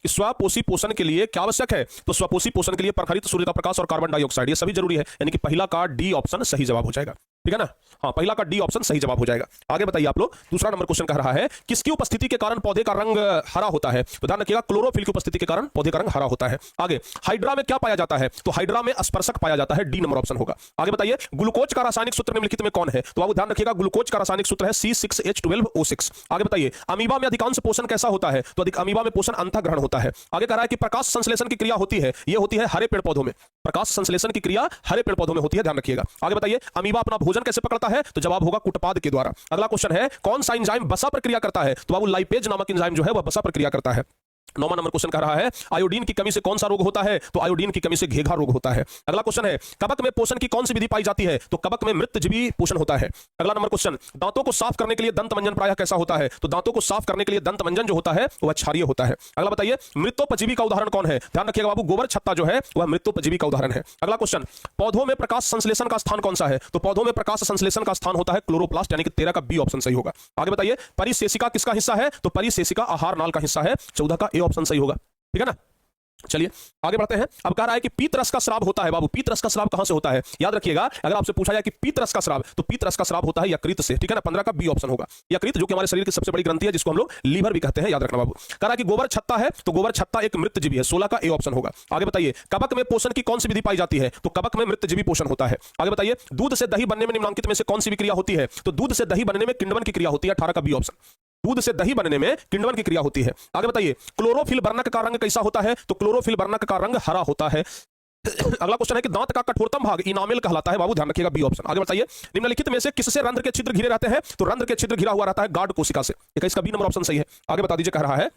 कि स्वपोषी पोषण के लिए क्या आवश्यक है? तो स्वपोषी पोषण के लिए प्रखरित सूर्य का प्रकाश और कार्बन डाइऑक्साइड, ये सभी जरूरी है, यानी कि पहला का डी ऑप्शन सही जवाब हो जाएगा। ठीक है ना? हाँ, पहला का डी ऑप्शन सही जवाब हो जाएगा। आगे बताइए आप लोग, दूसरा नंबर क्वेश्चन कह रहा है किसकी उपस्थिति के कारण पौधे का रंग हरा होता है? तो ध्यान रखिएगा, क्लोरोफिल की उपस्थिति के कारण पौधे का रंग हरा होता है। आगे, हाइड्रा में क्या पाया जाता है? तो हाइड्रा में स्पर्शक पाया जाता है, डी नंबर ऑप्शन होगा। आगे बताइए, ग्लूकोज का रासायनिक सूत्र निम्नलिखित में कौन है? तो आप ध्यान रखिएगा, ग्लूकोज का रासायनिक सूत्र है C6H12O6। आगे बताइए, अमीबा में अधिकांश पोषण कैसा होता है? तो अमीबा में पोषण अंतःग्रहण होता है। आगे कह रहा है कि प्रकाश संश्लेषण की क्रिया होती है, यह होती है हरे पेड़ पौधों में। प्रकाश संश्लेषण की क्रिया हरे पेड़ पौधों में होती है, ध्यान रखिएगा। आगे बताइए, अमीबा अपना भोजन कैसे पकड़ता है? तो जवाब होगा कुटपाद के द्वारा। अगला क्वेश्चन है, कौन सा एंजाइम वसा पर क्रिया करता है? तो बाबू लाइपेज नामक एंजाइम जो है वह वसा पर क्रिया करता है। 9वां नंबर क्वेश्चन कह रहा है आयोडीन की कमी से कौन सा रोग होता है? तो आयोडीन की कमी से घेघा रोग होता है। अगला क्वेश्चन है, कवक में पोषण की कौन सी विधि पाई जाती है? तो कवक में मृतजीवी पोषण होता है। अगला नंबर क्वेश्चन, दांतों को साफ करने के लिए दंत मंजन प्रायः कैसा होता है? तो दांतों को साफ करने के लिए दंत मंजन जो होता है वह क्षारीय होता है। अगला बताइए, मृतोपजीवी का उदाहरण कौन है? ध्यान रखिएगा बाबू, गोबर छत्ता जो है वह मृतोपजीवी का उदाहरण है। अगला क्वेश्चन, पौधों में प्रकाश संश्लेषण का स्थान कौन सा है? तो पौधों में प्रकाश संश्लेषण का स्थान होता है क्लोरोप्लास्ट, यानी कि 13 का बी ऑप्शन सही होगा। आगे बताइए, परिशेषिका किसका हिस्सा है? तो परिशेषिका आहार नाल का हिस्सा है, 14 का ए ऑप्शन सही होगा। ठीक है ना? चलिए आगे बढ़ते हैं। अब कह रहा है कि पीत रस का श्राव होता है। बाबू, पीत रस का श्राव कहां से होता है? याद रखिएगा, अगर आपसे पूछा जाए कि पीत रस का श्राव, तो पीत रस का श्राव होता है यकृत से। ठीक है ना? 15 का बी ऑप्शन होगा। यकृत जो कि हमारे शरीर की सबसे बड़ी ग्रंथि है, जिसको हम लोग लीवर भी कहते हैं, याद रखना बाबू। कह रहा है कि गोबर छत्ता है, तो गोबर छत्ता एक मृतजीवी है, 16 का ए ऑप्शन होगा। आगे बताइए, कवक में पोषण की कौन सी विधि पाई जाती है? तो कवक में मृतजीवी पोषण होता है। आगे बताइए, दूध से दही बनने में निम्नलिखित में से कौन सी क्रिया होती है? तो दूध से दही बनने में किण्वन की क्रिया होती है, 18 का बी ऑप्शन। दूध से दही बनने में किण्वन की क्रिया होती है। आगे बताइए, क्लोरोफिल वर्णक का रंग कैसा होता है? तो क्लोरोफिल वर्णक का रंग हरा होता है। अगला क्वेश्चन है कि दांत का कठोरतम भाग इनामेल कहलाता है। बाबू ध्यान रखिएगा, बी ऑप्शन। आगे बताइए, निम्नलिखित में से किससे रंध्र के छिद्र घिरे रहते हैं? तो रंध्र के छिद्र घिरा हुआ रहता है गार्ड कोशिका से। इसका बी नंबर ऑप्शन सही है। आगे बता दीजिए, कह रहा है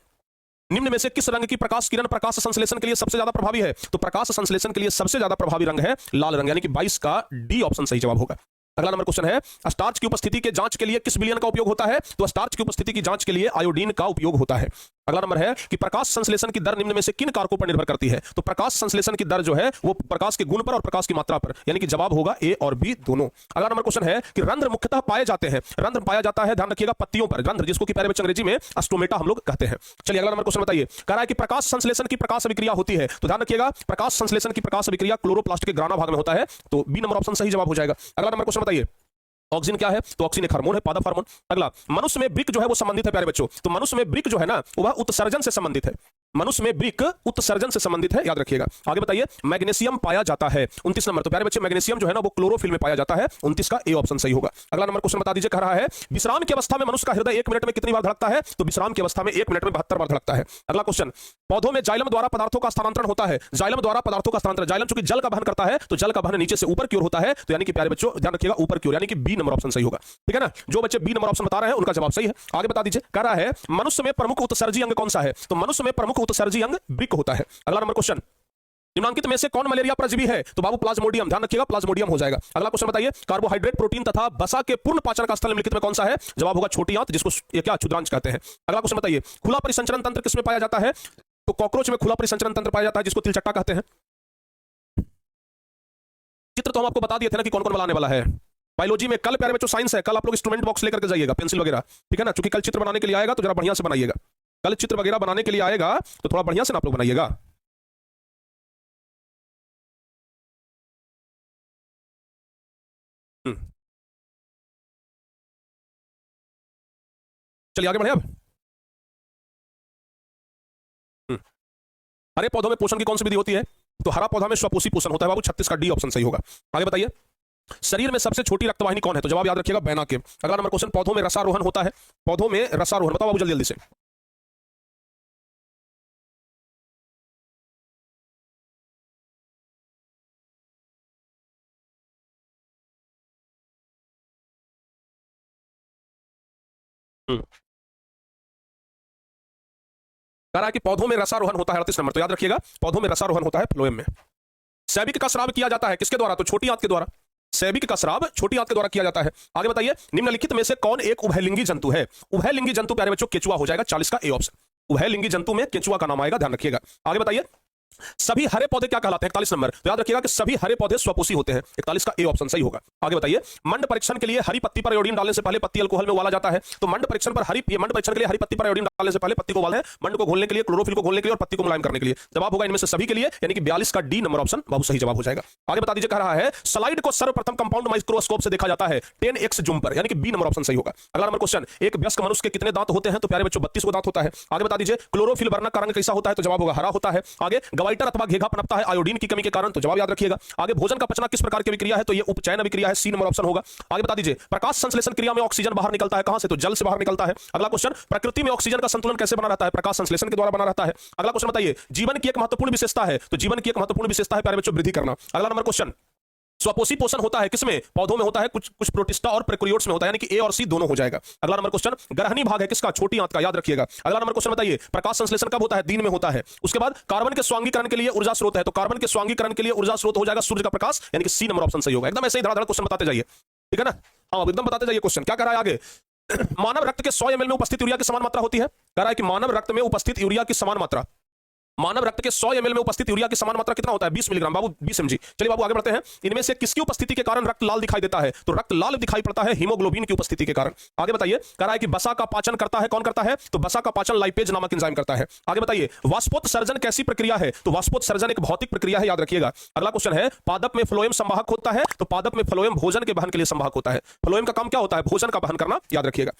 निम्न में से किस रंग की प्रकाश किरण प्रकाश संश्लेषण के लिए सबसे ज्यादा प्रभावी है? तो प्रकाश संश्लेषण के लिए सबसे ज्यादा प्रभावी रंग है लाल रंग, यानी कि 22 का डी ऑप्शन सही जवाब होगा। अगला नंबर क्वेश्चन है, स्टार्च की उपस्थिति के जांच के लिए किस विलयन का उपयोग होता है? तो स्टार्च की उपस्थिति की जांच के लिए आयोडीन का उपयोग होता है। अगला नंबर है कि प्रकाश संश्लेषण की दर निम्न में से किन कारकों पर निर्भर करती है? तो प्रकाश संश्लेषण की दर जो है वो प्रकाश के गुण पर और प्रकाश की मात्रा पर, यानी कि जवाब होगा ए और बी दोनों। अगला नंबर क्वेश्चन है कि रंध्र मुख्यतः पाए जाते हैं, रंध्र पाया जाता है, ध्यान रखिएगा, पत्तियों पर रंध्र, जिसको कि प्यारे बच्चे अंग्रेजी में स्टोमेटा हम लोग कहते हैं। चलिए अगला नंबर क्वेश्चन बताइए, कह रहा है कि प्रकाश संश्लेषण की प्रकाश अभिक्रिया होती है। तो ध्यान रखिएगा, प्रकाश संश्लेषण की प्रकाश अभिक्रिया क्लोरोप्लास्ट के ग्राना भाग में होता है, तो बी नंबर ऑप्शन सही जवाब हो जाएगा। अगला नंबर क्वेश्चन बताइए, ऑक्सीजन क्या है? तो ऑक्सीजन एक हार्मोन है, पादप हार्मोन। अगला, मनुष्य में ब्रिक जो है वो संबंधित है प्यारे बच्चों। तो मनुष्य में ब्रिक जो है ना वह उत्सर्जन से संबंधित है। मनुष्य में ब्रिक उत्सर्जन से संबंधित है, याद रखिएगा। आगे बताइए, मैग्नीशियम पाया जाता है 29 नंबर। तो प्यारे बच्चे, मैग्नीशियम जो है ना वो क्लोरोफिल में पाया जाता है, 29 का ए ऑप्शन सही होगा। अगला नंबर क्वेश्चन बता दीजिए, कह रहा है विश्राम की अवस्था में मनुष्य का हृदय 1 मिनट में कितनी बार धड़कता है? तो विश्राम की अवस्था में 1 मिनट में 72 बार धड़कता है। अगला क्वेश्चन, पौधों में जाइलम द्वारा पदार्थों का स्थानांतरण होता है। जाइलम द्वारा पदार्थों का स्थानांतरण, जाइलम चूंकि जल का वहन करता है, तो जल का वहन नीचे से ऊपर की ओर होता है, तो यानी कि प्यारे बच्चों ध्यान रखिएगा ऊपर की ओर, यानी कि बी नंबर ऑप्शन सही होगा। ठीक है ना? जो बच्चे बी नंबर ऑप्शन बता रहे हैं उनका जवाब सही है। आगे बता दीजिए, कह रहा है मनुष्य में प्रमुख उत्सर्जी अंग कौन सा है? तो मनुष्य में प्रमुख उत्सर्जी अंग ब्रिक होता है। अगला नंबर क्वेश्चन, निम्नलिखित में से कौन मलेरिया परजीवी है? तो बाबू प्लाज्मोडियम, ध्यान रखिएगा, प्लाज्मोडियम हो जाएगा। अगला क्वेश्चन बताइए, कार्बोहाइड्रेट, प्रोटीन तथा वसा के पूर्ण पाचन का स्थल निम्नलिखित में कौन सा है? जवाब होगा छोटी आंत, जिसको ये क्या क्षुद्रांश कहते हैं। अगला क्वेश्चन बताइए, खुला परिसंचरण तंत्र किसमें पाया जाता है? तो कॉकरोच में खुला परिसंचरण तंत्र पाया जाता है, जिसको तिलचट्टा कहते हैं। चित्र तो हम आपको बता दिए थे ना कि कौन कौन बनाने वाला है। बायोलॉजी में कल प्यारे बच्चों साइंस है, कल आप लोग इंस्ट्रूमेंट बॉक्स लेकर के जाइएगा, पेंसिल वगैरह। ठीक है ना? क्योंकि कल चित्र बनाने के लिए आएगा तो जरा बढ़िया से बनाइएगा। कल चित्र वगैरह बनाने के लिए आएगा तो थोड़ा बढ़िया से आप लोग बनाइएगा। चलिए आगे बढ़े अब। हरे पौधों में पोषण की कौन सी विधि होती है? तो हरा पौधा में स्वपोषी पोषण होता है बाबू, 36 का डी ऑप्शन सही होगा। आगे बताइए, शरीर में सबसे छोटी रक्तवाहिनी कौन है? तो जवाब याद रखिएगा, बैना के। अगला नंबर क्वेश्चन, पौधों में रसारोहण होता है। पौधों में रसारोहण बताओ बाबू जल्दी जल्दी से। कह रहा है कि पौधों में रसारोहण होता है 38 नंबर। तो याद रखिएगा, पौधों में रसारोहण होता है फ्लोएम में। सैबिक का स्राव किया जाता है किसके द्वारा? तो छोटी आंत के द्वारा। सैबिक का स्राव छोटी आंत के द्वारा किया जाता है। आगे बताइए, निम्नलिखित में से कौन एक उभयलिंगी जंतु है? उभयलिंगी जंतु प्यारे बच्चों केचुआ हो जाएगा, 40 का ए ऑप्शन। उभयलिंगी जंतु में केचुआ का नाम आएगा, ध्यान रखिएगा। आगे बताइए, सभी हरे पौधे क्या कहलाते हैं? 41 नंबर। तो याद रखिएगा कि सभी हरे पौधे स्वपोषी होते हैं। 41 का ए ऑप्शन सही होगा। आगे बताइए, मंड परीक्षण के लिए हरी पत्ती पर आयोडीन डालने से पहले पत्ती अल्कोहल में उबाला जाता है। तो मंड परीक्षण के लिए हरी पत्ती पर आयोडीन डालने से पहले पत्ती को उबालना है, मंड को घोलने के लिए, क्लोरोफिल को घोलने के लिए और पत्ती को मुलायम करने के लिए। जवाब होगा इनमें से सभी के लिए, यानी कि 42 का डी नंबर ऑप्शन बाबू सही जवाब हो जाएगा। आगे बता दीजिए, कह रहा है स्लाइड को सर्वप्रथम कंपाउंड माइक्रोस्कोप से देखा जाता है 10x जूम पर, यानी कि बी नंबर ऑप्शन सही होगा। अगला नंबर क्वेश्चन, एक वयस्क मनुष्य के कितने दांत होते हैं? तो प्यारे बच्चों 32 दांत होता है। आगे बता दीजिए, क्लोरोफिल वर्णक का रंग कैसा होता है? तो जवाब होगा हरा होता है। आगे गवाइटर अथवा घेघा पनपता है आयोडीन की कमी के कारण, तो जवाब याद रखिएगा। आगे भोजन का पचना किस प्रकार की विक्रिया है? तो ये उपचयन अभिक्रिया है, सी नंबर ऑप्शन होगा। आगे बता दीजिए, प्रकाश संश्लेषण क्रिया में ऑक्सीजन बाहर निकलता है कहां से? तो जल से बाहर निकलता है। अगला क्वेश्चन, प्रकृति में ऑक्सीजन का संतुलन कैसे बना रहता है? प्रकाश संश्लेषण के द्वारा बना रहता है। अगला क्वेश्चन बताइए, जीवन की एक महत्वपूर्ण विशेषता है? तो जीवन की एक महत्वपूर्ण विशेषता है प्यारे बच्चों वृद्धि करना। अगला नंबर क्वेश्चन, स्वपोषी पोषण होता है किसमें? पौधों में होता है, कुछ प्रोटिस्टा और प्रोकैरियोट्स में होता है, यानी कि ए और सी दोनों हो जाएगा। अगला नंबर क्वेश्चन, ग्रहणी भाग है किसका? छोटी आंत का, याद रखिएगा। अगला नंबर क्वेश्चन बताइए, प्रकाश संश्लेषण कब होता है? दिन में होता है। उसके बाद कार्बन के स्वांगीकरण के लिए ऊर्जा स्रोत है, तो कार्बन के स्वांगीकरण के लिए ऊर्जा स्रोत हो जाएगा सूर्य का प्रकाश, यानी कि सी नंबर ऑप्शन सही होगा। एकदम ऐसे ही धड़ाधड़ क्वेश्चन बताते जाइए, ठीक है ना? हाँ, एकदम बताते जाइए। क्वेश्चन क्या कर रहा है आगे? मानव रक्त के 100 ml में उपस्थित यूरिया की समान मात्रा होती है। कह रहा है कि मानव रक्त में उपस्थित यूरिया की समान मात्रा, मानव रक्त के 100 ml में उपस्थित यूरिया की समान मात्रा कितना होता है? 20 मिलीग्राम बाबू, 20 mg। चलिए बाबू आगे बढ़ते हैं। इनमें से किसकी उपस्थिति के कारण रक्त लाल दिखाई देता है? तो रक्त लाल दिखाई पड़ता है हीमोग्लोबिन की उपस्थिति के कारण। आगे बताइए, कह रहा है कि वसा का पाचन करता है, कौन करता है? तो वसा का पाचन लाइपेज नामक एंजाइम करता है। आगे बताइए, वाष्पोत्सर्जन कैसी प्रक्रिया है? तो वाष्पोत्सर्जन एक भौतिक प्रक्रिया है, याद रखिएगा। अगला क्वेश्चन है, पादप में फ्लोएम संवाहक होता है? तो पादप में फ्लोएम भोजन के वहन के लिए संवाहक होता है। फ्लोएम का काम क्या होता है? भोजन का वहन करना, याद रखिएगा।